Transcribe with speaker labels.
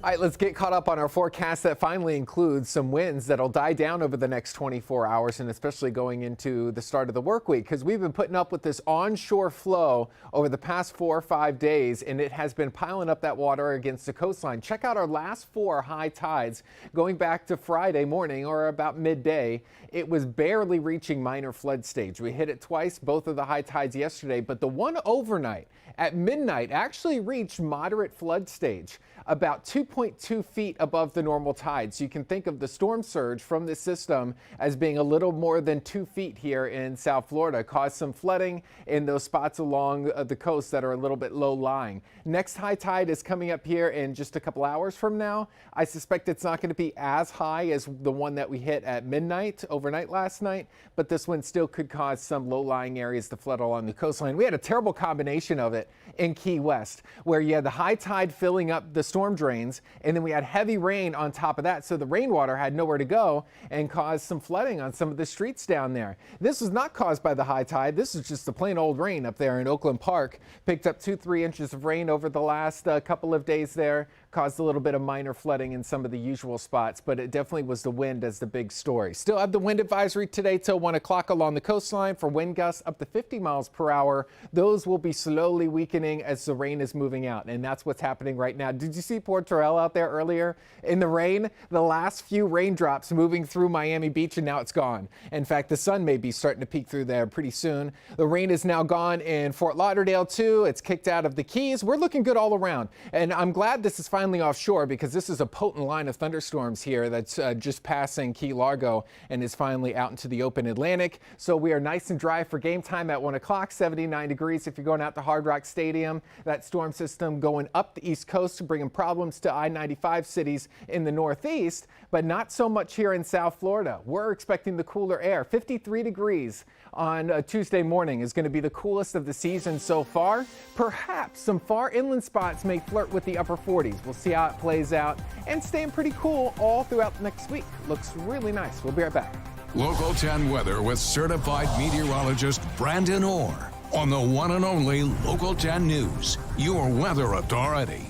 Speaker 1: All right, let's get caught up on our forecast that finally includes some winds that'll die down over the next 24 hours and especially going into the start of the work week because we've been putting up with this onshore flow over the past 4 or 5 days and it has been piling up that water against the coastline. Check out our last 4 high tides going back to Friday morning or about midday. It was barely reaching minor flood stage. We hit it twice, both of the high tides yesterday, but the one overnight at midnight actually reached moderate flood stage, about 2.2 feet above the normal tide. So you can think of the storm surge from this system as being a little more than 2 feet here in South Florida, caused some flooding in those spots along the coast that are a little bit low lying. Next high tide is coming up here in just a couple hours from now. I suspect it's not going to be as high as the one that we hit at midnight overnight last night, but this one still could cause some low-lying areas to flood along the coastline. We had a terrible combination of it in Key West, where you had the high tide filling up the storm drains, and then we had heavy rain on top of that, so the rainwater had nowhere to go and caused some flooding on some of the streets down there. This was not caused by the high tide. This is just the plain old rain up there in Oakland Park. Picked up 2-3 inches of rain over the last couple of days there, caused a little bit of minor flooding in some of the usual spots, but it definitely was the wind as the big story. Still have the wind advisory today till 1 o'clock along the coastline for wind gusts up to 50 miles per hour. Those will be slowly weakening as the rain is moving out, and that's what's happening right now. Did you see poor Terrell out there earlier in the rain? The last few raindrops moving through Miami Beach, and now it's gone. In fact, the sun may be starting to peek through there pretty soon. The rain is now gone in Fort Lauderdale too. It's kicked out of the Keys. We're looking good all around, and I'm glad this is finally offshore because this is a potent line of thunderstorms here that's just passing Key Largo and is finally out into the open Atlantic. So we are nice and dry for game time at 1 o'clock, 79 degrees if you're going out to Hard Rock Stadium. That storm system going up the East Coast, bringing problems to I-95 cities in the Northeast, but not so much here in South Florida. We're expecting the cooler air. 53 degrees on Tuesday morning is going to be the coolest of the season so far. Perhaps some far inland spots may flirt with the upper 40s. We'll see how it plays out, and staying pretty cool all throughout next week. Looks really nice. We'll be right back.
Speaker 2: Local 10 weather with certified meteorologist Brandon Orr on the one and only Local 10 News, your weather authority.